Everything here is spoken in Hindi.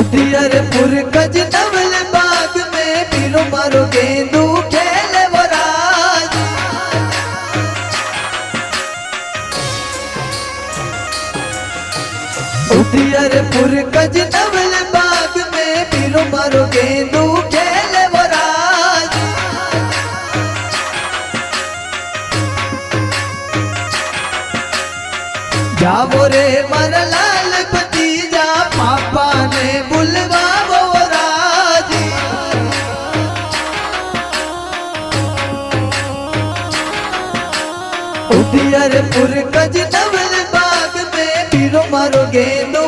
उदियरपुर गज नवल बाग में पीरो मारो गेंदू खेले वो राज। उदियरपुर गज नवल बाग में पीरो मारो गेंदू खेले वो राज। जावो रे मारा लाल भतीजा पापा ने बुलवावो राज। उदियरपुर गज नवल बाग में पीरो मारो गेंदू